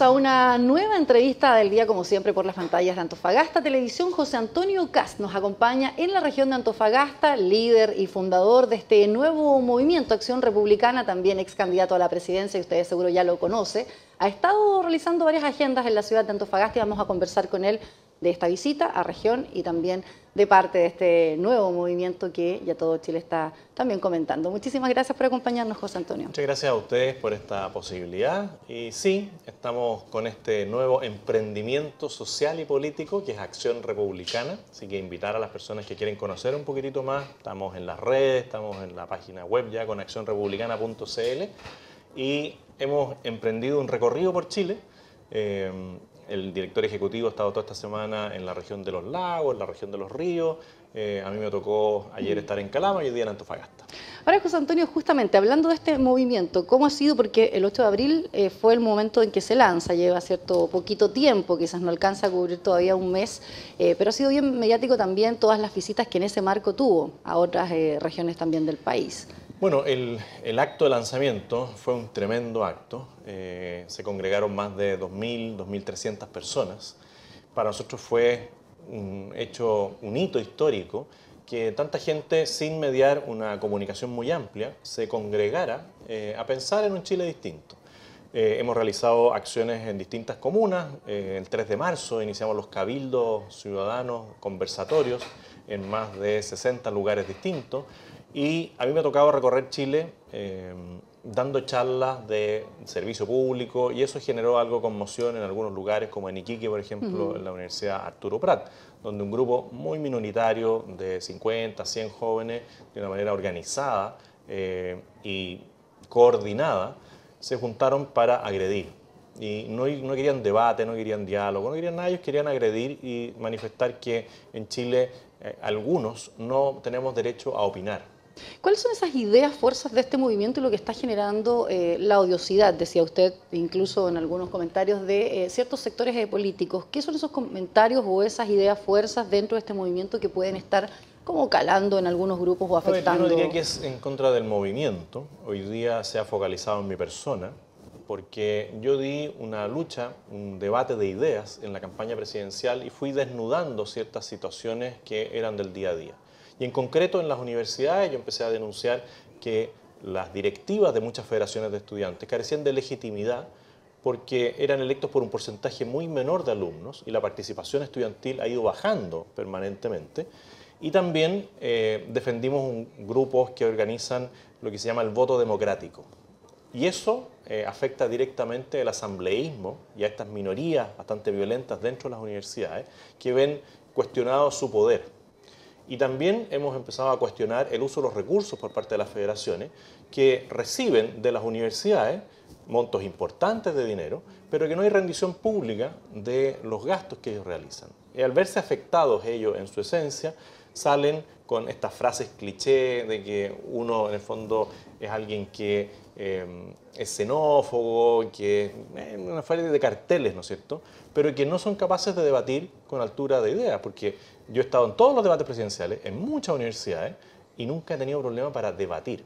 Vamos a una nueva entrevista del día, como siempre, por las pantallas de Antofagasta Televisión. José Antonio Kast nos acompaña en la región de Antofagasta, líder y fundador de este nuevo movimiento Acción Republicana, también ex candidato a la presidencia, y ustedes seguro ya lo conoce. Ha estado realizando varias agendas en la ciudad de Antofagasta y vamos a conversar con él de esta visita a región y también de parte de este nuevo movimiento que ya todo Chile está también comentando. Muchísimas gracias por acompañarnos, José Antonio. Muchas gracias a ustedes por esta posibilidad. Y sí, estamos con este nuevo emprendimiento social y político que es Acción Republicana. Así que invitar a las personas que quieren conocer un poquitito más. Estamos en las redes, estamos en la página web ya con accionrepublicana.cl y hemos emprendido un recorrido por Chile. El director ejecutivo ha estado toda esta semana en la región de los lagos, en la región de los ríos. A mí me tocó ayer estar en Calama y hoy día en Antofagasta. Ahora, José Antonio, justamente hablando de este movimiento, ¿cómo ha sido? Porque el 8 de abril fue el momento en que se lanza, lleva cierto poquito tiempo, quizás no alcanza a cubrir todavía un mes, pero ha sido bien mediático también todas las visitas que en ese marco tuvo a otras regiones también del país. Bueno, el acto de lanzamiento fue un tremendo acto. Se congregaron más de 2.000, 2.300 personas. Para nosotros fue un hito histórico que tanta gente, sin mediar una comunicación muy amplia, se congregara a pensar en un Chile distinto. Hemos realizado acciones en distintas comunas. El 3 de marzo iniciamos los cabildos ciudadanos, conversatorios en más de 60 lugares distintos. Y a mí me ha tocado recorrer Chile dando charlas de servicio público y eso generó algo de conmoción en algunos lugares, como en Iquique, por ejemplo, en la Universidad Arturo Prat, donde un grupo muy minoritario de 50, 100 jóvenes, de una manera organizada y coordinada, se juntaron para agredir. Y no querían debate, no querían diálogo, no querían nada, ellos querían agredir y manifestar que en Chile algunos no tenemos derecho a opinar. ¿Cuáles son esas ideas, fuerzas de este movimiento y lo que está generando la odiosidad, decía usted, incluso en algunos comentarios, de ciertos sectores políticos? ¿Qué son esos comentarios o esas ideas, fuerzas dentro de este movimiento que pueden estar como calando en algunos grupos o afectando? Yo no diría que es en contra del movimiento. Hoy día se ha focalizado en mi persona, porque yo di una lucha, un debate de ideas en la campaña presidencial y fui desnudando ciertas situaciones que eran del día a día. Y en concreto en las universidades yo empecé a denunciar que las directivas de muchas federaciones de estudiantes carecían de legitimidad porque eran electos por un porcentaje muy menor de alumnos y la participación estudiantil ha ido bajando permanentemente. Y también defendimos grupos que organizan lo que se llama el voto democrático. Y eso afecta directamente al asambleísmo y a estas minorías bastante violentas dentro de las universidades que ven cuestionado su poder. Y también hemos empezado a cuestionar el uso de los recursos por parte de las federaciones que reciben de las universidades montos importantes de dinero, pero que no hay rendición pública de los gastos que ellos realizan. Y al verse afectados ellos en su esencia, salen con estas frases cliché de que uno en el fondo es alguien que es xenófobo, que es una falta de carteles, ¿no es cierto?, pero que no son capaces de debatir con altura de ideas, porque yo he estado en todos los debates presidenciales, en muchas universidades, y nunca he tenido problema para debatir.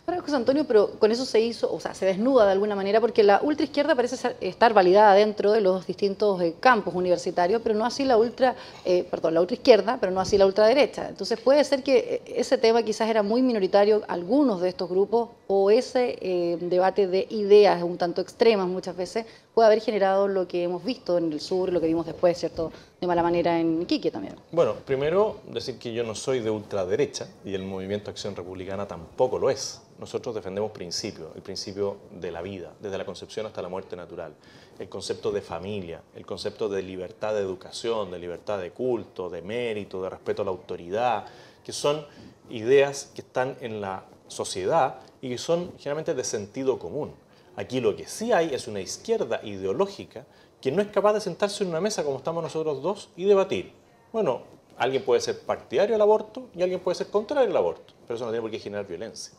Bueno, José Antonio, pero con eso se hizo, o sea, se desnuda de alguna manera, porque la ultraizquierda parece estar validada dentro de los distintos campos universitarios, pero no así la ultraizquierda, pero no así la ultraderecha. Entonces puede ser que ese tema quizás era muy minoritario, algunos de estos grupos, o ese debate de ideas un tanto extremas muchas veces, puede haber generado lo que hemos visto en el sur, lo que vimos después, ¿cierto?, de mala manera en Iquique también. Bueno, primero decir que yo no soy de ultraderecha y el Movimiento Acción Republicana tampoco lo es. Nosotros defendemos principios, el principio de la vida, desde la concepción hasta la muerte natural, el concepto de familia, el concepto de libertad de educación, de libertad de culto, de mérito, de respeto a la autoridad, que son ideas que están en la sociedad y que son generalmente de sentido común. Aquí lo que sí hay es una izquierda ideológica que no es capaz de sentarse en una mesa como estamos nosotros dos y debatir. Bueno, alguien puede ser partidario del aborto y alguien puede ser contrario al aborto, pero eso no tiene por qué generar violencia.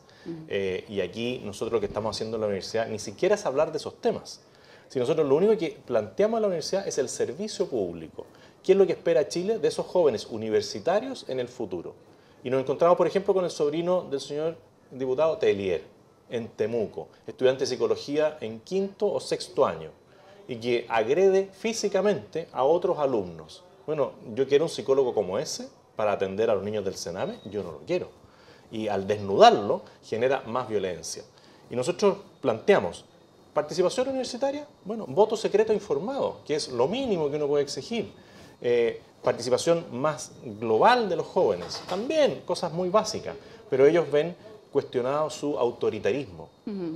Y aquí nosotros lo que estamos haciendo en la universidad ni siquiera es hablar de esos temas. Si nosotros lo único que planteamos en la universidad es el servicio público. ¿Qué es lo que espera Chile de esos jóvenes universitarios en el futuro? Y nos encontramos, por ejemplo, con el sobrino del señor diputado Tellier, en Temuco, estudiante de psicología en 5º o 6º año. y que agrede físicamente a otros alumnos. Bueno, yo quiero un psicólogo como ese para atender a los niños del Sename, yo no lo quiero. Y al desnudarlo genera más violencia. Y nosotros planteamos, ¿participación universitaria? Bueno, voto secreto informado, que es lo mínimo que uno puede exigir. Participación más global de los jóvenes, también cosas muy básicas, pero ellos ven cuestionado su autoritarismo.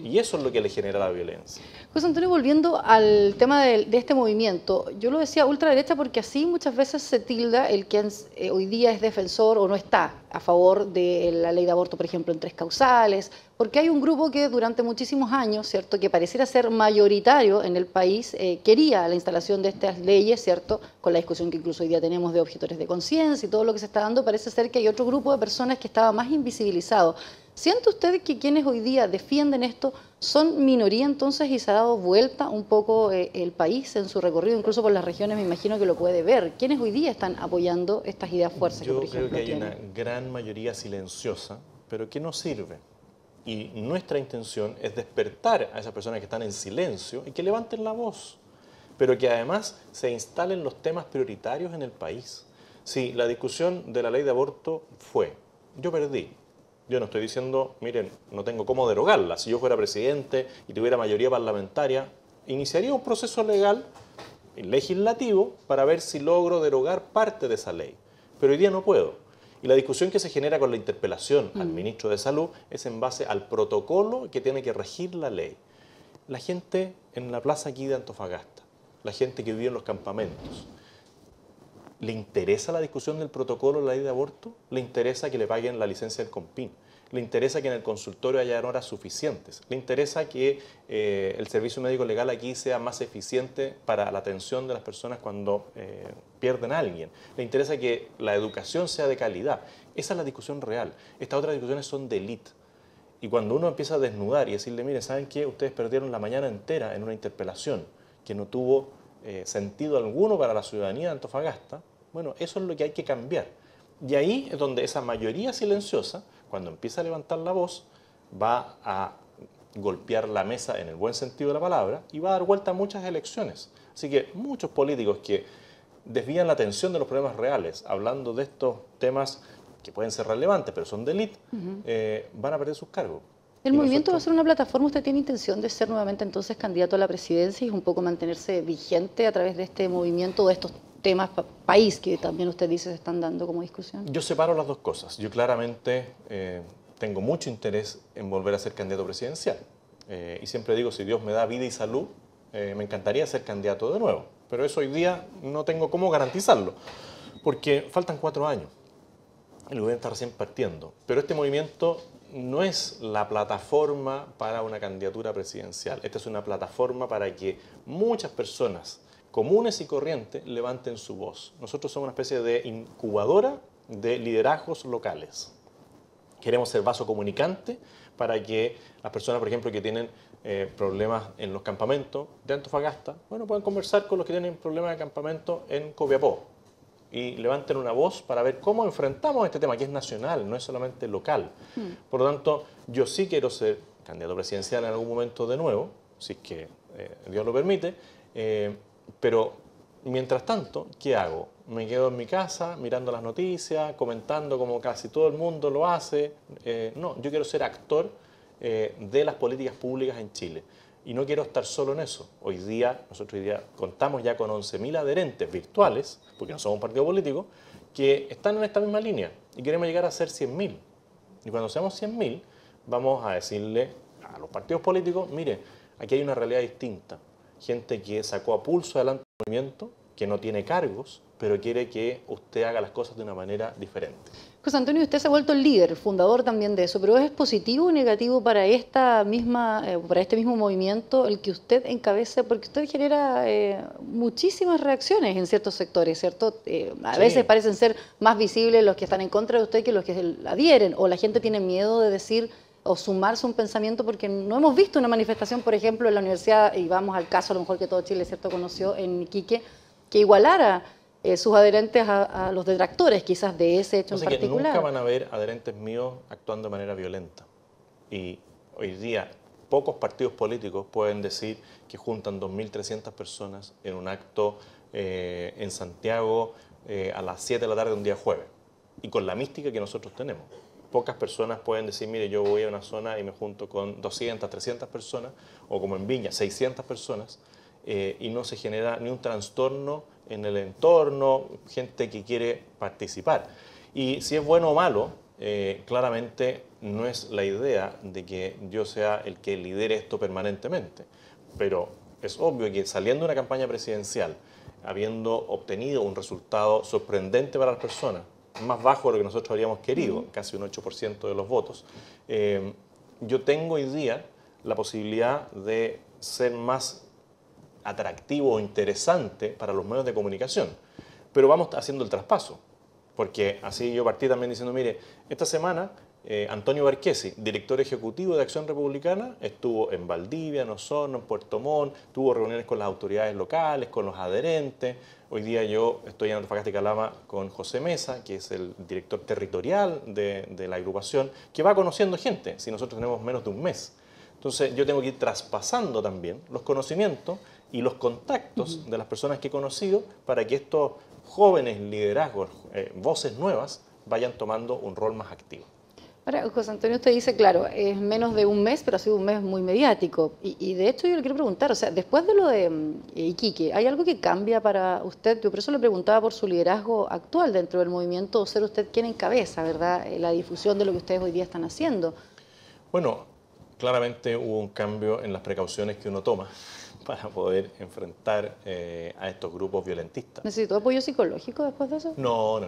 Y eso es lo que le genera la violencia. José Antonio, volviendo al tema de este movimiento, yo lo decía ultraderecha porque así muchas veces se tilda el que hoy día es defensor o no está a favor de la ley de aborto, por ejemplo, en 3 causales, porque hay un grupo que durante muchísimos años, ¿cierto?, que pareciera ser mayoritario en el país, quería la instalación de estas leyes, ¿cierto?, con la discusión que incluso hoy día tenemos de objetores de conciencia y todo lo que se está dando, parece ser que hay otro grupo de personas que estaba más invisibilizado. ¿Siente usted que quienes hoy día defienden esto son minoría entonces y se ha dado vuelta un poco el país en su recorrido, incluso por las regiones, me imagino que lo puede ver? ¿Quiénes hoy día están apoyando estas ideas fuerzas que, por ejemplo, Yo creo que hay tienen? una gran mayoría silenciosa, pero que no sirve. Y nuestra intención es despertar a esas personas que están en silencio y que levanten la voz, pero que además se instalen los temas prioritarios en el país. Si la discusión de la ley de aborto yo perdí. Yo no estoy diciendo, miren, no tengo cómo derogarla. Si yo fuera presidente y tuviera mayoría parlamentaria, iniciaría un proceso legal, legislativo, para ver si logro derogar parte de esa ley. Pero hoy día no puedo. Y la discusión que se genera con la interpelación al ministro de Salud es en base al protocolo que tiene que regir la ley. La gente en la plaza aquí de Antofagasta, la gente que vive en los campamentos, ¿le interesa la discusión del protocolo de la ley de aborto? ¿Le interesa que le paguen la licencia del COMPIN? ¿Le interesa que en el consultorio haya horas suficientes? ¿Le interesa que el servicio médico legal aquí sea más eficiente para la atención de las personas cuando pierden a alguien? ¿Le interesa que la educación sea de calidad? Esa es la discusión real. Estas otras discusiones son de élite. Y cuando uno empieza a desnudar y decirle, mire, ¿saben qué? Ustedes perdieron la mañana entera en una interpelación que no tuvo sentido alguno para la ciudadanía de Antofagasta. Bueno, eso es lo que hay que cambiar. Y ahí es donde esa mayoría silenciosa, cuando empieza a levantar la voz, va a golpear la mesa en el buen sentido de la palabra y va a dar vuelta a muchas elecciones. Así que muchos políticos que desvían la atención de los problemas reales, hablando de estos temas que pueden ser relevantes, pero son de élite, van a perder sus cargos. ¿El movimiento va a ser una plataforma? ¿Usted tiene intención de ser nuevamente entonces candidato a la presidencia y un poco mantenerse vigente a través de este movimiento, de estos temas país que también usted dice se están dando como discusión? Yo separo las dos cosas. Yo claramente tengo mucho interés en volver a ser candidato presidencial. Y siempre digo, si Dios me da vida y salud, me encantaría ser candidato de nuevo. Pero eso hoy día no tengo cómo garantizarlo, porque faltan 4 años. El gobierno está recién partiendo. Pero este movimiento no es la plataforma para una candidatura presidencial. Esta es una plataforma para que muchas personas comunes y corrientes levanten su voz. Nosotros somos una especie de incubadora de liderazgos locales. Queremos ser vaso comunicante para que las personas, por ejemplo, que tienen problemas en los campamentos de Antofagasta, bueno, puedan conversar con los que tienen problemas de campamento en Copiapó y levanten una voz para ver cómo enfrentamos este tema, que es nacional, no es solamente local. Por lo tanto, yo sí quiero ser candidato presidencial en algún momento de nuevo, si es que Dios lo permite, pero mientras tanto, ¿qué hago? Me quedo en mi casa mirando las noticias, comentando como casi todo el mundo lo hace. No, yo quiero ser actor de las políticas públicas en Chile. Y no quiero estar solo en eso. Nosotros hoy día contamos ya con 11.000 adherentes virtuales, porque no somos un partido político, que están en esta misma línea y queremos llegar a ser 100.000. Y cuando seamos 100.000, vamos a decirle a los partidos políticos, mire, aquí hay una realidad distinta. Gente que sacó a pulso adelante el movimiento, que no tiene cargos, pero quiere que usted haga las cosas de una manera diferente. José Antonio, usted se ha vuelto el líder, fundador también de eso, pero ¿es positivo o negativo para este mismo movimiento el que usted encabece? Porque usted genera muchísimas reacciones en ciertos sectores, ¿cierto? A veces parecen ser más visibles los que están en contra de usted que los que adhieren, o la gente tiene miedo de decir o sumarse a un pensamiento porque no hemos visto una manifestación, por ejemplo, en la universidad, y vamos al caso a lo mejor que todo Chile, ¿cierto?, conoció en Iquique, que igualara sus adherentes a los detractores quizás de ese hecho en particular. Que nunca van a ver adherentes míos actuando de manera violenta. Y hoy día, pocos partidos políticos pueden decir que juntan 2.300 personas en un acto en Santiago a las 7 de la tarde un día jueves, y con la mística que nosotros tenemos. Pocas personas pueden decir, mire, yo voy a una zona y me junto con 200, 300 personas, o como en Viña, 600 personas, y no se genera ni un trastorno en el entorno, gente que quiere participar. Y si es bueno o malo, claramente no es la idea de que yo sea el que lidere esto permanentemente, pero es obvio que saliendo de una campaña presidencial, habiendo obtenido un resultado sorprendente para las personas, más bajo de lo que nosotros habríamos querido, casi un 8% de los votos, yo tengo hoy día la posibilidad de ser más atractivo o interesante para los medios de comunicación. Pero vamos haciendo el traspaso, porque así yo partí también diciendo, mire, esta semana Antonio Barquesi, director ejecutivo de Acción Republicana, estuvo en Valdivia, en Osorno, en Puerto Montt, tuvo reuniones con las autoridades locales, con los adherentes. Hoy día yo estoy en Antofagasta y Calama con José Mesa, que es el director territorial de la agrupación, que va conociendo gente, si nosotros tenemos menos de un mes. Entonces yo tengo que ir traspasando también los conocimientos y los contactos de las personas que he conocido para que estos jóvenes liderazgos, voces nuevas, vayan tomando un rol más activo. Ahora, José Antonio, usted dice, claro, es menos de un mes, pero ha sido un mes muy mediático. Y de hecho yo le quiero preguntar, o sea, después de lo de Iquique, ¿hay algo que cambia para usted? Yo por eso le preguntaba por su liderazgo actual dentro del movimiento, o ser usted quien encabeza, ¿verdad?, la difusión de lo que ustedes hoy día están haciendo. Bueno, claramente hubo un cambio en las precauciones que uno toma para poder enfrentar a estos grupos violentistas. ¿Necesitó apoyo psicológico después de eso? No.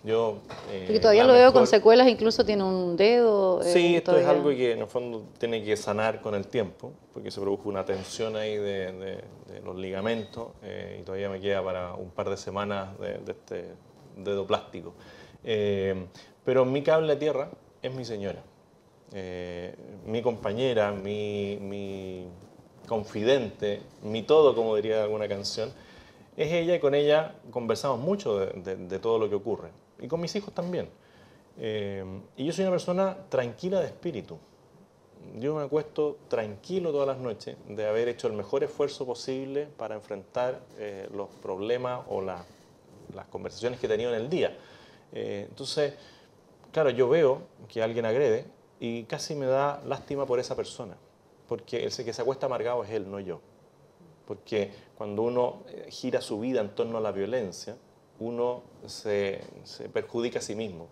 Yo, porque todavía lo veo con secuelas, incluso tiene un dedo. Sí, esto todavía. es algo que en el fondo tiene que sanar con el tiempo, porque se produjo una tensión ahí de los ligamentos y todavía me queda para un par de semanas de este dedo plástico. Pero mi cable a tierra es mi señora, mi compañera, mi confidente, mi todo, como diría alguna canción, es ella, y con ella conversamos mucho de todo lo que ocurre. Y con mis hijos también. Y yo soy una persona tranquila de espíritu. Yo me acuesto tranquilo todas las noches de haber hecho el mejor esfuerzo posible para enfrentar los problemas o las conversaciones que he tenido en el día. Entonces, claro, yo veo que alguien agrede y casi me da lástima por esa persona, porque el que se acuesta amargado es él, no yo. Porque cuando uno gira su vida en torno a la violencia, uno se perjudica a sí mismo.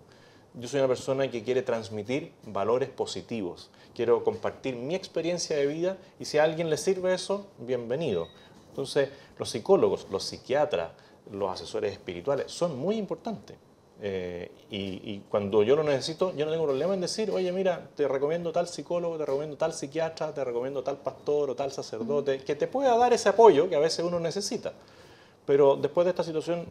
Yo soy una persona que quiere transmitir valores positivos. Quiero compartir mi experiencia de vida y si a alguien le sirve eso, bienvenido. Entonces, los psicólogos, los psiquiatras, los asesores espirituales son muy importantes. Y cuando yo lo necesito, yo no tengo problema en decir, oye, mira, te recomiendo tal psicólogo, te recomiendo tal psiquiatra, te recomiendo tal pastor o tal sacerdote, que te pueda dar ese apoyo que a veces uno necesita. Pero después de esta situación,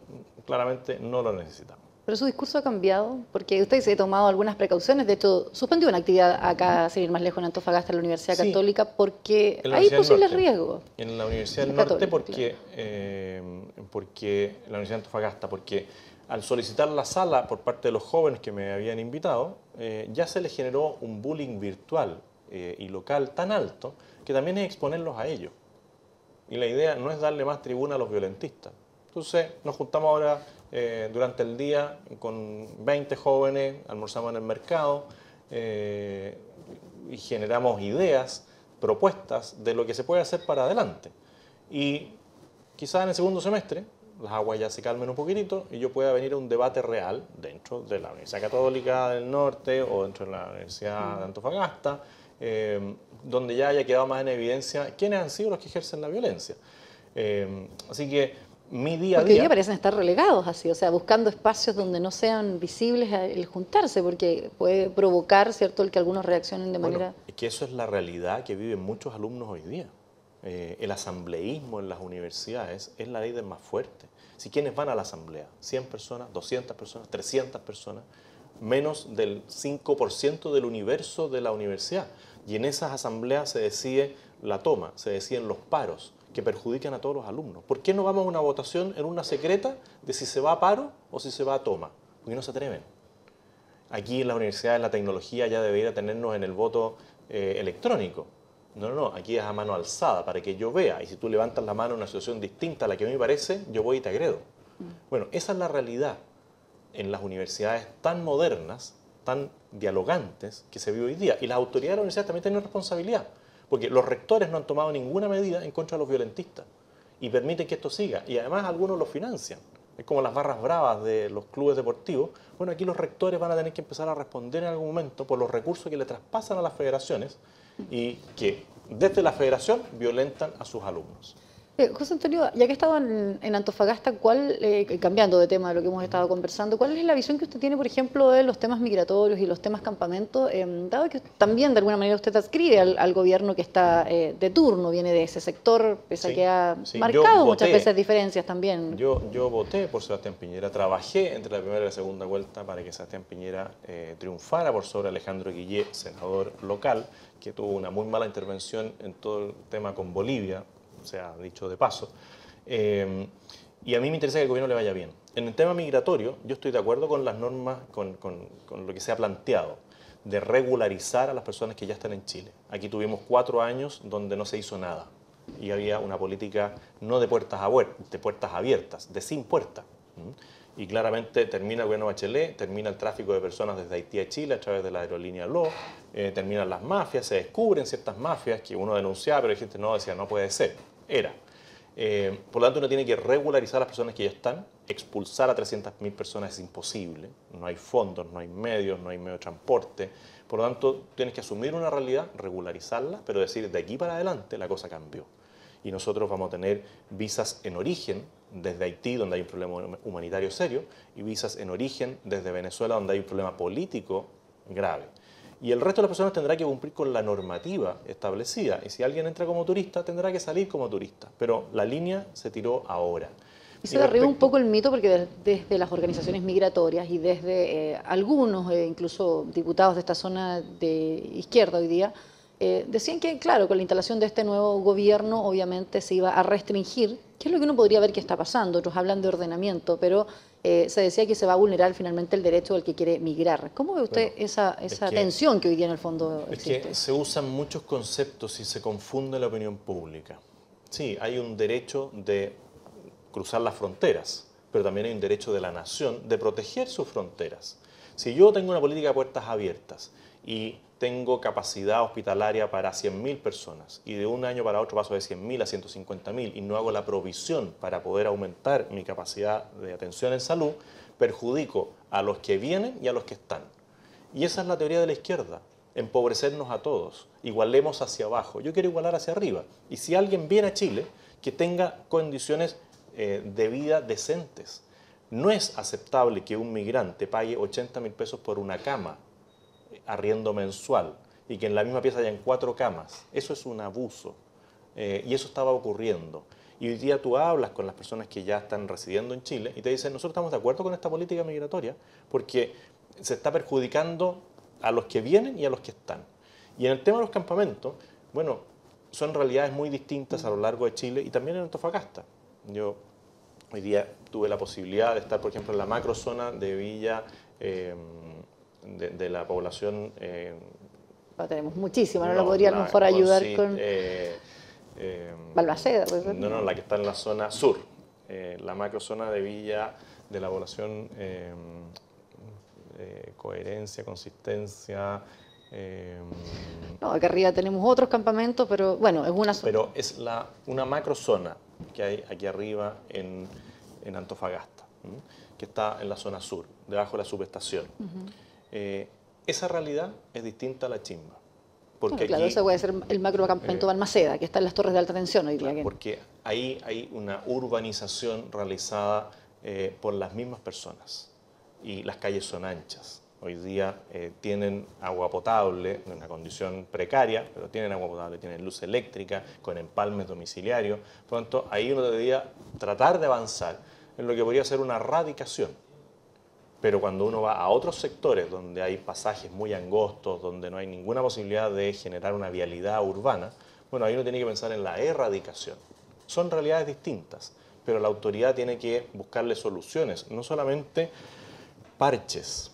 claramente no lo necesitamos. Pero su discurso ha cambiado, porque usted se ha tomado algunas precauciones. De hecho, suspendió una actividad acá, sin ir más lejos, en Antofagasta, en la Universidad Católica, porque hay posibles riesgos. En la Universidad del Norte, porque la Universidad de Antofagasta, porque al solicitar la sala por parte de los jóvenes que me habían invitado, ya se les generó un bullying virtual y local tan alto que también es exponerlos a ellos. Y la idea no es darle más tribuna a los violentistas. Entonces nos juntamos ahora durante el día con 20 jóvenes, almorzamos en el mercado y generamos ideas, propuestas de lo que se puede hacer para adelante. Y quizás en el segundo semestre las aguas ya se calmen un poquitito y yo pueda venir a un debate real dentro de la Universidad Católica del Norte o dentro de la Universidad de Antofagasta, donde ya haya quedado más en evidencia quiénes han sido los que ejercen la violencia. Así que mi día a día... Porque hoy día parecen estar relegados así, o sea, buscando espacios donde no sean visibles el juntarse, porque puede provocar, ¿cierto?, el que algunos reaccionen de manera... Es que eso es la realidad que viven muchos alumnos hoy día. El asambleísmo en las universidades es la ley del más fuerte. Si quienes van a la asamblea, 100 personas, 200 personas, 300 personas, menos del 5% del universo de la universidad. Y en esas asambleas se decide la toma, se deciden los paros que perjudican a todos los alumnos. ¿Por qué no vamos a una votación en una secreta de si se va a paro o si se va a toma? Porque no se atreven. Aquí en las universidades la tecnología ya debería tenernos en el voto electrónico. No, no, no, aquí es a mano alzada para que yo vea. Y si tú levantas la mano en una situación distinta a la que a mí me parece, yo voy y te agredo. Bueno, esa es la realidad en las universidades tan modernas, tan dialogantes que se vive hoy día. Y las autoridades de la universidad también tienen responsabilidad, porque los rectores no han tomado ninguna medida en contra de los violentistas y permiten que esto siga. Y además algunos lo financian. Es como las barras bravas de los clubes deportivos. Bueno, aquí los rectores van a tener que empezar a responder en algún momento por los recursos que le traspasan a las federaciones y que desde la federación violentan a sus alumnos. José Antonio, ya que estaba en Antofagasta, cambiando de tema de lo que hemos estado conversando, ¿cuál es la visión que usted tiene, por ejemplo, de los temas migratorios y los temas campamentos? Dado que también, de alguna manera, usted adscribe al gobierno que está de turno, viene de ese sector, pese a que ha marcado muchas veces diferencias también. Yo voté por Sebastián Piñera, trabajé entre la primera y la segunda vuelta para que Sebastián Piñera triunfara por sobre Alejandro Guillé, senador local, que tuvo una muy mala intervención en todo el tema con Bolivia, se ha dicho de paso, y a mí me interesa que el gobierno le vaya bien. En el tema migratorio, yo estoy de acuerdo con las normas, con lo que se ha planteado, de regularizar a las personas que ya están en Chile. Aquí tuvimos 4 años donde no se hizo nada, y había una política no de puertas abiertas, de sin puertas. Y claramente termina el gobierno Bachelet, termina el tráfico de personas desde Haití a Chile a través de la aerolínea LO, terminan las mafias, se descubren ciertas mafias que uno denunciaba, pero la gente no decía, no puede ser, era. Por lo tanto, uno tiene que regularizar a las personas que ya están, expulsar a 300.000 personas es imposible, no hay fondos, no hay medios, no hay medio de transporte, por lo tanto, tienes que asumir una realidad, regularizarla, pero decir, de aquí para adelante la cosa cambió. Y nosotros vamos a tener visas en origen desde Haití, donde hay un problema humanitario serio, y visas en origen desde Venezuela, donde hay un problema político grave. Y el resto de las personas tendrá que cumplir con la normativa establecida. Y si alguien entra como turista, tendrá que salir como turista. Pero la línea se tiró ahora. Y se derriba un poco el mito porque desde las organizaciones migratorias y desde algunos, incluso diputados de esta zona de izquierda hoy día, decían que, claro, con la instalación de este nuevo gobierno obviamente se iba a restringir, que es lo que uno podría ver que está pasando. Otros hablan de ordenamiento, pero se decía que se va a vulnerar finalmente el derecho del que quiere migrar. ¿Cómo ve usted esa tensión que hoy día en el fondo existe? Es que se usan muchos conceptos y se confunde la opinión pública. Sí, hay un derecho de cruzar las fronteras, pero también hay un derecho de la nación de proteger sus fronteras. Si yo tengo una política de puertas abiertas y tengo capacidad hospitalaria para 100.000 personas y de un año para otro paso de 100.000 a 150.000 y no hago la provisión para poder aumentar mi capacidad de atención en salud, perjudico a los que vienen y a los que están. Y esa es la teoría de la izquierda, empobrecernos a todos, igualemos hacia abajo. Yo quiero igualar hacia arriba. Y si alguien viene a Chile, que tenga condiciones de vida decentes. No es aceptable que un migrante pague 80.000 pesos por una cama, arriendo mensual, y que en la misma pieza hayan 4 camas. Eso es un abuso. Y eso estaba ocurriendo. Y hoy día tú hablas con las personas que ya están residiendo en Chile y te dicen, nosotros estamos de acuerdo con esta política migratoria porque se está perjudicando a los que vienen y a los que están. Y en el tema de los campamentos, bueno, son realidades muy distintas a lo largo de Chile y también en Antofagasta. Yo hoy día tuve la posibilidad de estar, por ejemplo, en la macrozona de Villa, de la población. Tenemos muchísimas, no lo podría a lo mejor ayudar con. Balmaceda, pues. No, la que está en la zona sur, la macrozona de Villa, de la población, coherencia, consistencia. No, acá arriba tenemos otros campamentos, pero bueno, es una zona. Pero es una macrozona que hay aquí arriba en Antofagasta, que está en la zona sur, debajo de la subestación. Esa realidad es distinta a la chimba. Porque bueno, claro, ese puede ser el macrocampamento Balmaceda, que está en las torres de alta tensión hoy día. Claro, porque ahí hay una urbanización realizada por las mismas personas y las calles son anchas. Hoy día tienen agua potable, en una condición precaria, pero tienen agua potable, tienen luz eléctrica, con empalmes domiciliarios. Por lo tanto, ahí uno debería tratar de avanzar en lo que podría ser una radicación. Pero cuando uno va a otros sectores donde hay pasajes muy angostos, donde no hay ninguna posibilidad de generar una vialidad urbana, bueno, ahí uno tiene que pensar en la erradicación. Son realidades distintas, pero la autoridad tiene que buscarle soluciones, no solamente parches.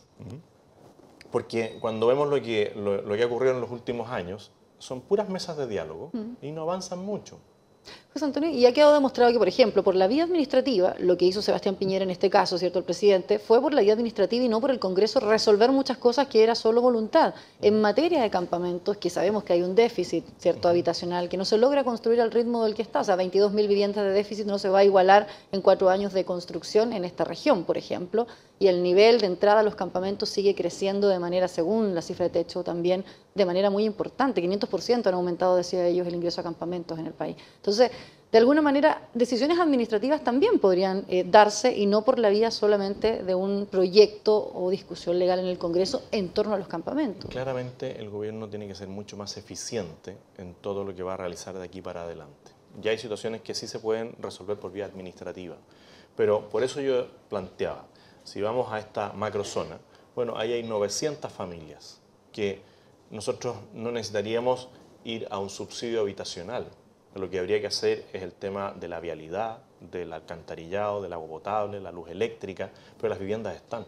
Porque cuando vemos lo que ha ocurrido en los últimos años, son puras mesas de diálogo y no avanzan mucho. José Antonio, y ha quedado demostrado que, por ejemplo, por la vía administrativa, lo que hizo Sebastián Piñera en este caso, ¿cierto?, el presidente, fue por la vía administrativa y no por el Congreso resolver muchas cosas que era solo voluntad. En materia de campamentos, que sabemos que hay un déficit, ¿cierto?, habitacional, que no se logra construir al ritmo del que está, o sea, 22.000 viviendas de déficit no se va a igualar en 4 años de construcción en esta región, por ejemplo, y el nivel de entrada a los campamentos sigue creciendo de manera, según la cifra de techo también, de manera muy importante, 500% han aumentado, decía ellos, el ingreso a campamentos en el país. Entonces, de alguna manera, decisiones administrativas también podrían darse y no por la vía solamente de un proyecto o discusión legal en el Congreso en torno a los campamentos. Claramente el gobierno tiene que ser mucho más eficiente en todo lo que va a realizar de aquí para adelante. Ya hay situaciones que sí se pueden resolver por vía administrativa, pero por eso yo planteaba, si vamos a esta macrozona, bueno, ahí hay 900 familias que nosotros no necesitaríamos ir a un subsidio habitacional. Lo que habría que hacer es el tema de la vialidad, del alcantarillado, del agua potable, la luz eléctrica, pero las viviendas están.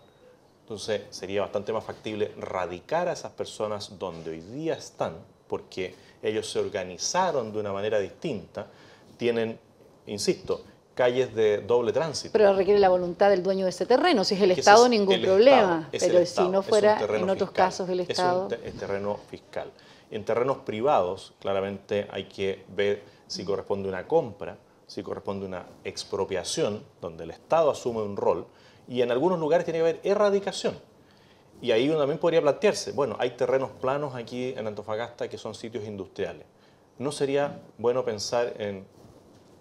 Entonces sería bastante más factible radicar a esas personas donde hoy día están, porque ellos se organizaron de una manera distinta, tienen, insisto, calles de doble tránsito. Pero requiere la voluntad del dueño de ese terreno, si es el Estado ningún problema, pero si no fuera en otros casos el Estado. Es terreno fiscal. En terrenos privados, claramente hay que ver si corresponde una compra, si corresponde una expropiación, donde el Estado asume un rol, y en algunos lugares tiene que haber erradicación. Y ahí uno también podría plantearse, bueno, hay terrenos planos aquí en Antofagasta que son sitios industriales. ¿No sería bueno pensar en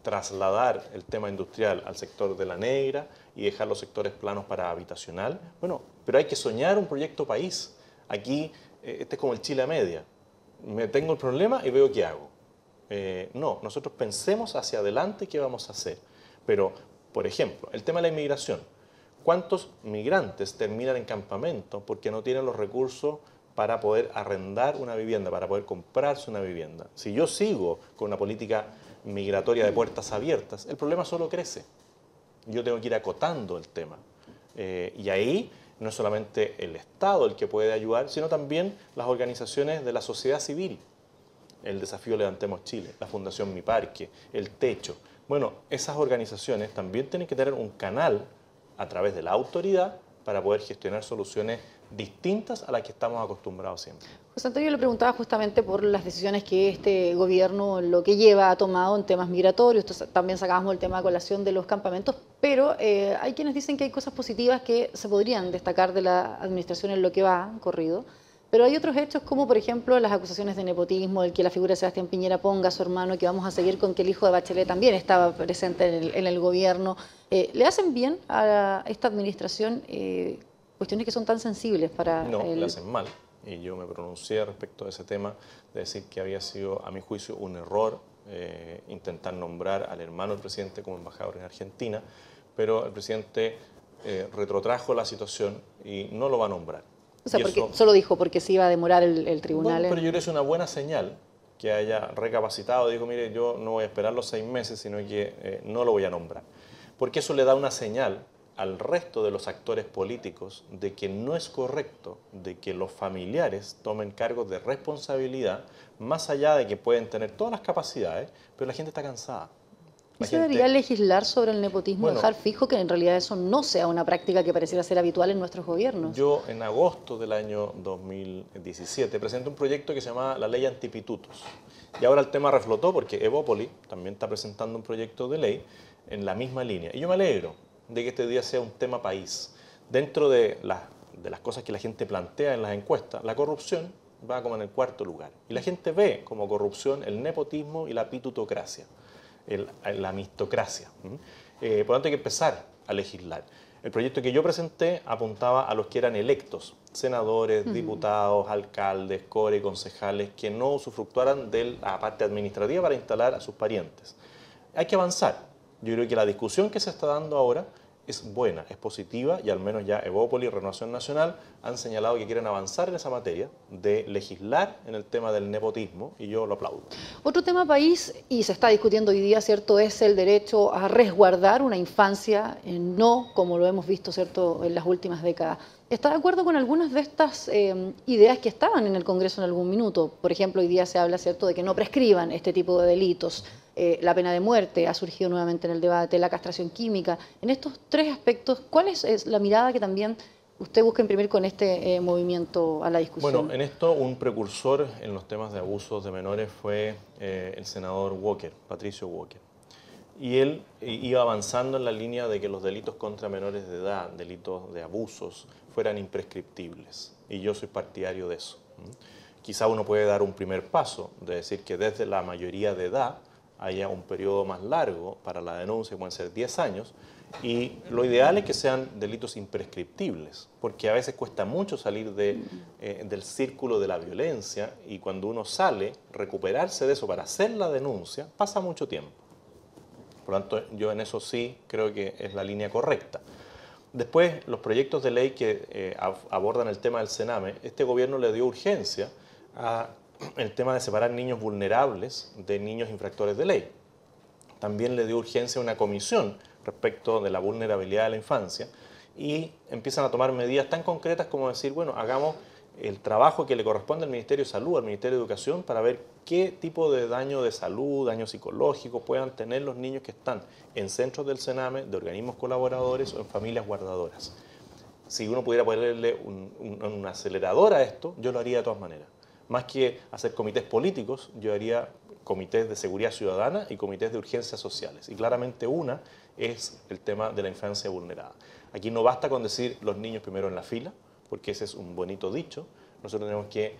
trasladar el tema industrial al sector de la negra y dejar los sectores planos para habitacional? Bueno, pero hay que soñar un proyecto país. Aquí, este es como el Chile a media. Me tengo el problema y veo qué hago. No, nosotros pensemos hacia adelante qué vamos a hacer. Pero, por ejemplo, el tema de la inmigración. ¿Cuántos migrantes terminan en campamento porque no tienen los recursos para poder arrendar una vivienda, para poder comprarse una vivienda? Si yo sigo con una política migratoria de puertas abiertas, el problema solo crece. Yo tengo que ir acotando el tema. Y ahí no es solamente el Estado el que puede ayudar, sino también las organizaciones de la sociedad civil. El Desafío Levantemos Chile, la Fundación Mi Parque, el Techo. Bueno, esas organizaciones también tienen que tener un canal a través de la autoridad para poder gestionar soluciones distintas a las que estamos acostumbrados siempre. José Antonio, le preguntaba justamente por las decisiones que este gobierno, lo que lleva, ha tomado en temas migratorios. También sacábamos el tema de colación de los campamentos, pero hay quienes dicen que hay cosas positivas que se podrían destacar de la administración en lo que va corrido. Pero hay otros hechos como, por ejemplo, las acusaciones de nepotismo, el que la figura de Sebastián Piñera ponga a su hermano, que vamos a seguir con que el hijo de Bachelet también estaba presente en el gobierno. ¿Le hacen bien a esta administración cuestiones que son tan sensibles para No, le hacen mal. Y yo me pronuncié respecto a ese tema, de decir que había sido, a mi juicio, un error intentar nombrar al hermano del presidente como embajador en Argentina, pero el presidente retrotrajo la situación y no lo va a nombrar. O sea, porque solo dijo porque se iba a demorar el tribunal. Bueno, pero yo creo que es una buena señal que haya recapacitado. Digo, mire, yo no voy a esperar los 6 meses, sino que no lo voy a nombrar. Porque eso le da una señal al resto de los actores políticos de que no es correcto de que los familiares tomen cargos de responsabilidad, más allá de que pueden tener todas las capacidades, pero la gente está cansada. ¿Y se debería legislar sobre el nepotismo, bueno, dejar fijo que en realidad eso no sea una práctica que pareciera ser habitual en nuestros gobiernos? Yo en agosto del año 2017 presenté un proyecto que se llama la Ley Antipitutos. Y ahora el tema reflotó porque Evópoli también está presentando un proyecto de ley en la misma línea. Y yo me alegro de que este día sea un tema país. Dentro de las cosas que la gente plantea en las encuestas, la corrupción va como en el 4º lugar. Y la gente ve como corrupción el nepotismo y la pitutocracia. La mistocracia. Por lo tanto, hay que empezar a legislar. El proyecto que yo presenté apuntaba a los que eran electos, senadores, diputados, alcaldes, core, concejales, que no usufructuaran de la parte administrativa para instalar a sus parientes. Hay que avanzar. Yo creo que la discusión que se está dando ahora es buena, es positiva, y al menos ya Evópoli y Renovación Nacional han señalado que quieren avanzar en esa materia de legislar en el tema del nepotismo, y yo lo aplaudo. Otro tema país, y se está discutiendo hoy día, ¿cierto?, es el derecho a resguardar una infancia, no como lo hemos visto, ¿cierto?, en las últimas décadas. ¿Está de acuerdo con algunas de estas ideas que estaban en el Congreso en algún minuto? Por ejemplo, hoy día se habla, ¿cierto?, de que no prescriban este tipo de delitos. La pena de muerte ha surgido nuevamente en el debate, la castración química. En estos tres aspectos, ¿cuál es la mirada que también usted busca imprimir con este movimiento a la discusión? Bueno, en esto un precursor en los temas de abusos de menores fue el senador Walker, Patricio Walker. Y él iba avanzando en la línea de que los delitos contra menores de edad, delitos de abusos, fueran imprescriptibles. Y yo soy partidario de eso. Quizá uno puede dar un primer paso, de decir que desde la mayoría de edad haya un periodo más largo para la denuncia, pueden ser 10 años, y lo ideal es que sean delitos imprescriptibles, porque a veces cuesta mucho salir del círculo de la violencia, y cuando uno sale, recuperarse de eso para hacer la denuncia, pasa mucho tiempo. Por lo tanto, yo en eso sí creo que es la línea correcta. Después, los proyectos de ley que abordan el tema del Sename, este gobierno le dio urgencia al tema de separar niños vulnerables de niños infractores de ley. También le dio urgencia a una comisión respecto de la vulnerabilidad de la infancia, y empiezan a tomar medidas tan concretas como decir, bueno, hagamos el trabajo que le corresponde al Ministerio de Salud, al Ministerio de Educación, para ver qué tipo de daño de salud, daño psicológico puedan tener los niños que están en centros del Sename, de organismos colaboradores o en familias guardadoras. Si uno pudiera ponerle un acelerador a esto, yo lo haría de todas maneras. Más que hacer comités políticos, yo haría comités de seguridad ciudadana y comités de urgencias sociales. Y claramente una es el tema de la infancia vulnerada. Aquí no basta con decir los niños primero en la fila, porque ese es un bonito dicho. Nosotros tenemos que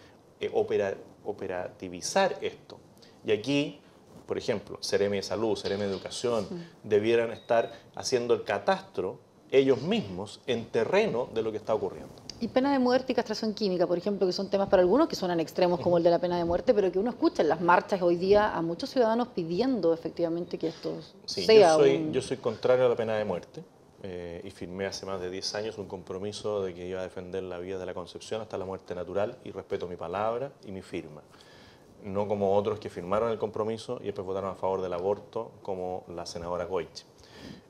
operativizar esto. Y aquí, por ejemplo, Seremi de Salud, Seremi de Educación, debieran estar haciendo el catastro ellos mismos en terreno de lo que está ocurriendo. Y pena de muerte y castración química, por ejemplo, que son temas para algunos que suenan extremos como el de la pena de muerte, pero que uno escucha en las marchas hoy día a muchos ciudadanos pidiendo efectivamente que esto sea yo soy contrario a la pena de muerte. Y firmé hace más de 10 años un compromiso de que iba a defender la vida de la Concepción hasta la muerte natural, y respeto mi palabra y mi firma. No como otros que firmaron el compromiso y después votaron a favor del aborto, como la senadora Goich.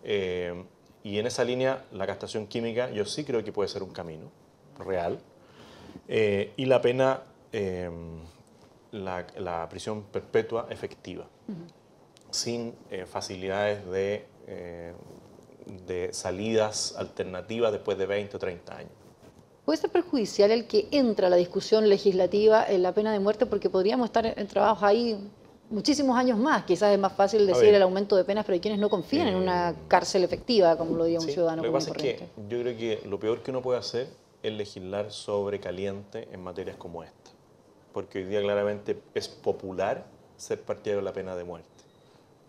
Y en esa línea, la castración química yo sí creo que puede ser un camino real. Y la pena, la prisión perpetua efectiva, sin facilidades de salidas alternativas después de 20 o 30 años. ¿Puede ser perjudicial el que entra a la discusión legislativa en la pena de muerte? Porque podríamos estar en trabajos ahí muchísimos años más. Quizás es más fácil decir el aumento de penas, pero hay quienes no confían en una cárcel efectiva, como lo diría un ciudadano común y corriente. Lo que pasa es que yo creo que lo peor que uno puede hacer es legislar sobre caliente en materias como esta. Porque hoy día claramente es popular ser partidario de la pena de muerte.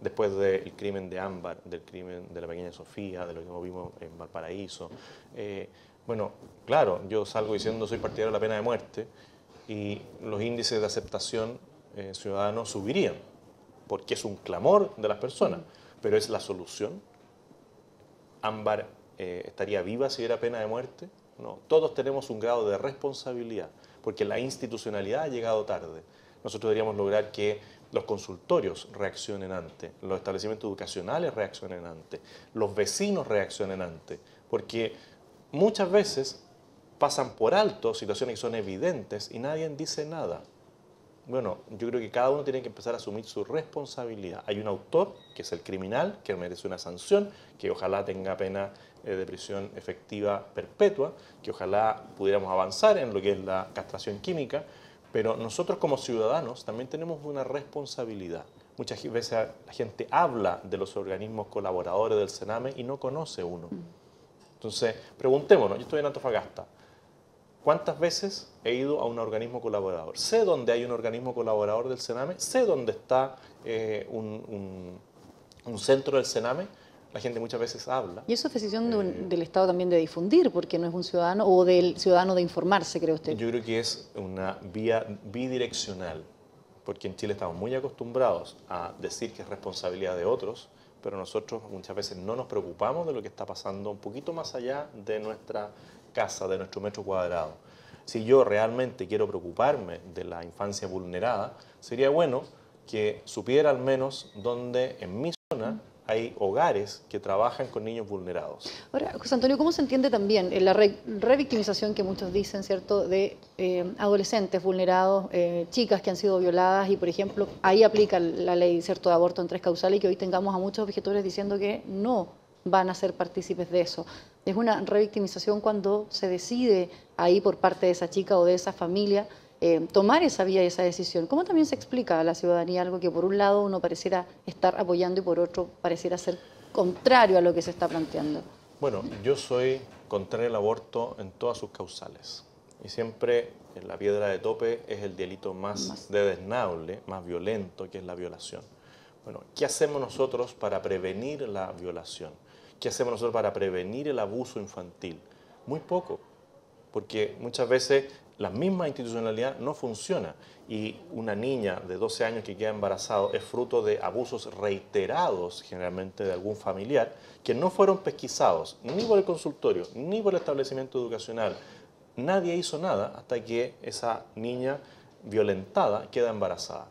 Después del crimen de Ámbar, del crimen de la pequeña Sofía, de lo que vimos en Valparaíso. Bueno, claro, yo salgo diciendo soy partidario de la pena de muerte, y los índices de aceptación ciudadanos subirían, porque es un clamor de las personas, pero ¿es la solución? ¿Ámbar estaría viva si hubiera pena de muerte? No, todos tenemos un grado de responsabilidad, porque la institucionalidad ha llegado tarde. Nosotros deberíamos lograr que los consultorios reaccionen antes, los establecimientos educacionales reaccionen antes, los vecinos reaccionen antes, porque muchas veces pasan por alto situaciones que son evidentes y nadie dice nada. Bueno, yo creo que cada uno tiene que empezar a asumir su responsabilidad. Hay un autor, que es el criminal, que merece una sanción, que ojalá tenga pena de prisión efectiva perpetua, que ojalá pudiéramos avanzar en lo que es la castración química, pero nosotros como ciudadanos también tenemos una responsabilidad. Muchas veces la gente habla de los organismos colaboradores del Sename y no conoce uno. Entonces, preguntémonos, yo estoy en Antofagasta, ¿cuántas veces he ido a un organismo colaborador? Sé dónde hay un organismo colaborador del Sename, sé dónde está un centro del Sename. La gente muchas veces habla. Y eso es decisión del Estado también de difundir, porque no es un ciudadano, o del ciudadano de informarse, cree usted. Yo creo que es una vía bidireccional, porque en Chile estamos muy acostumbrados a decir que es responsabilidad de otros, pero nosotros muchas veces no nos preocupamos de lo que está pasando un poquito más allá de nuestra casa, de nuestro metro cuadrado. Si yo realmente quiero preocuparme de la infancia vulnerada, sería bueno que supiera al menos dónde en mi zona hay hogares que trabajan con niños vulnerados. Ahora, José Antonio, ¿cómo se entiende también la revictimización que muchos dicen, ¿cierto?, de adolescentes vulnerados, chicas que han sido violadas y, por ejemplo, ahí aplica la ley, ¿cierto?, de aborto en 3 causales y que hoy tengamos a muchos objetores diciendo que no van a ser partícipes de eso? Es una revictimización cuando se decide ahí por parte de esa chica o de esa familia tomar esa vía y esa decisión. ¿Cómo también se explica a la ciudadanía algo que por un lado uno pareciera estar apoyando y por otro pareciera ser contrario a lo que se está planteando? Bueno, yo soy contrario al aborto en todas sus causales. Y siempre la piedra de tope es el delito más desdeñable, más violento, que es la violación. Bueno, ¿qué hacemos nosotros para prevenir la violación? ¿Qué hacemos nosotros para prevenir el abuso infantil? Muy poco, porque muchas veces la misma institucionalidad no funciona y una niña de 12 años que queda embarazada es fruto de abusos reiterados, generalmente de algún familiar, que no fueron pesquisados ni por el consultorio, ni por el establecimiento educacional. Nadie hizo nada hasta que esa niña violentada queda embarazada.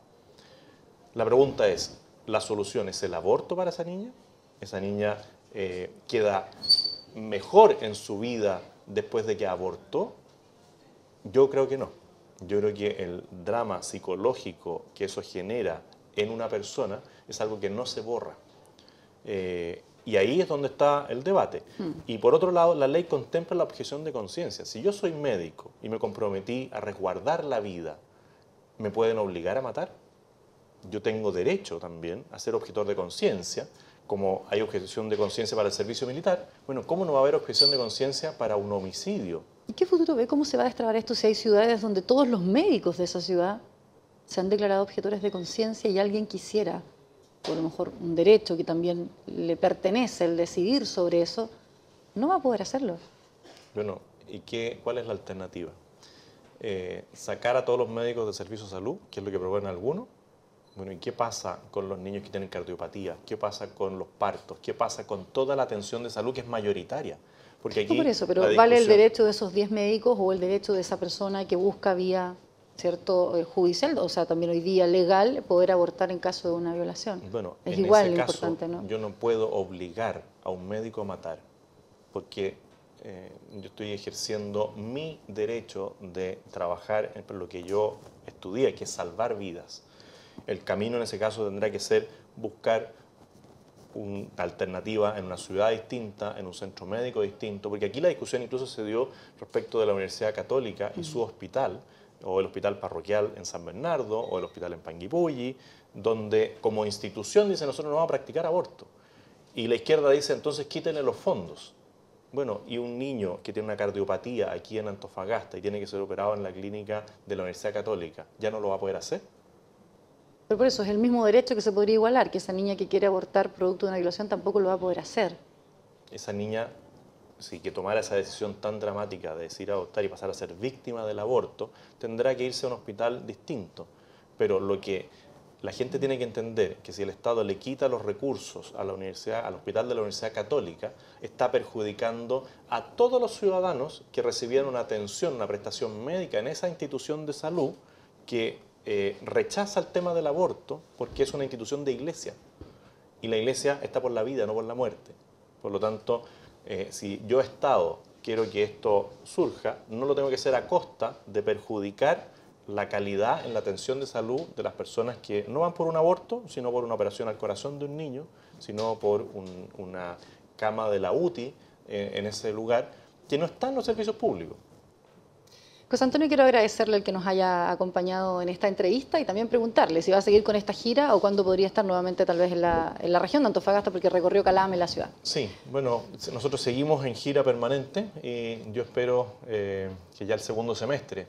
La pregunta es, ¿la solución es el aborto para esa niña? ¿Esa niña queda mejor en su vida después de que abortó? Yo creo que no. Yo creo que el drama psicológico que eso genera en una persona es algo que no se borra. Y ahí es donde está el debate. Y por otro lado, la ley contempla la objeción de conciencia. Si yo soy médico y me comprometí a resguardar la vida, ¿me pueden obligar a matar? Yo tengo derecho también a ser objetor de conciencia, como hay objeción de conciencia para el servicio militar. Bueno, ¿cómo no va a haber objeción de conciencia para un homicidio? ¿Y qué futuro ve? ¿Cómo se va a destrabar esto si hay ciudades donde todos los médicos de esa ciudad se han declarado objetores de conciencia y alguien quisiera, por a lo mejor un derecho que también le pertenece, el decidir sobre eso, no va a poder hacerlo? Bueno, ¿y cuál es la alternativa? ¿Sacar a todos los médicos del servicio de salud, que es lo que proponen algunos? Bueno, ¿y qué pasa con los niños que tienen cardiopatía? ¿Qué pasa con los partos? ¿Qué pasa con toda la atención de salud que es mayoritaria? Porque aquí no por eso, pero ¿vale el derecho de esos 10 médicos o el derecho de esa persona que busca vía, ¿cierto?, judicial, o sea, también hoy día legal, poder abortar en caso de una violación? Bueno, es en igual ese caso, importante, ¿no? Yo no puedo obligar a un médico a matar, porque yo estoy ejerciendo mi derecho de trabajar en lo que yo estudié, que es salvar vidas. El camino en ese caso tendrá que ser buscar una alternativa en una ciudad distinta, en un centro médico distinto, porque aquí la discusión incluso se dio respecto de la Universidad Católica y su hospital, o el hospital parroquial en San Bernardo, o el hospital en Panguipulli, donde como institución dice nosotros no vamos a practicar aborto. Y la izquierda dice entonces quítenle los fondos. Bueno, y un niño que tiene una cardiopatía aquí en Antofagasta y tiene que ser operado en la clínica de la Universidad Católica, ¿ya no lo va a poder hacer? Pero por eso es el mismo derecho que se podría igualar, que esa niña que quiere abortar producto de una violación tampoco lo va a poder hacer. Esa niña, si que tomara esa decisión tan dramática de decir abortar y pasar a ser víctima del aborto, tendrá que irse a un hospital distinto. Pero lo que la gente tiene que entender, que si el Estado le quita los recursos a la universidad, al hospital de la Universidad Católica, está perjudicando a todos los ciudadanos que recibieron una atención, una prestación médica en esa institución de salud que rechaza el tema del aborto porque es una institución de iglesia y la iglesia está por la vida, no por la muerte. Por lo tanto, si yo Estado quiero que esto surja, no lo tengo que hacer a costa de perjudicar la calidad en la atención de salud de las personas que no van por un aborto, sino por una operación al corazón de un niño, sino por una cama de la UTI en ese lugar, que no está en los servicios públicos. José Antonio, quiero agradecerle el que nos haya acompañado en esta entrevista y también preguntarle si va a seguir con esta gira o cuándo podría estar nuevamente tal vez en la región de Antofagasta, porque recorrió Calama y la ciudad. Sí, bueno, nosotros seguimos en gira permanente y yo espero que ya el segundo semestre,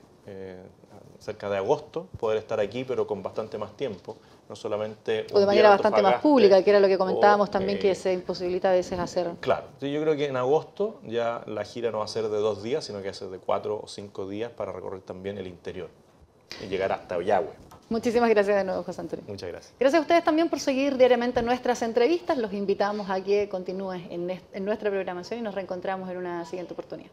cerca de agosto, poder estar aquí, pero con bastante más tiempo, no solamente o de manera bastante más pública, que era lo que comentábamos también, que se imposibilita a veces hacer. Claro, yo creo que en agosto ya la gira no va a ser de 2 días, sino que va a ser de 4 o 5 días para recorrer también el interior y llegar hasta Ollagüe. Muchísimas gracias de nuevo, José Antonio. Muchas gracias. Gracias a ustedes también por seguir diariamente nuestras entrevistas. Los invitamos a que continúen en nuestra programación y nos reencontramos en una siguiente oportunidad.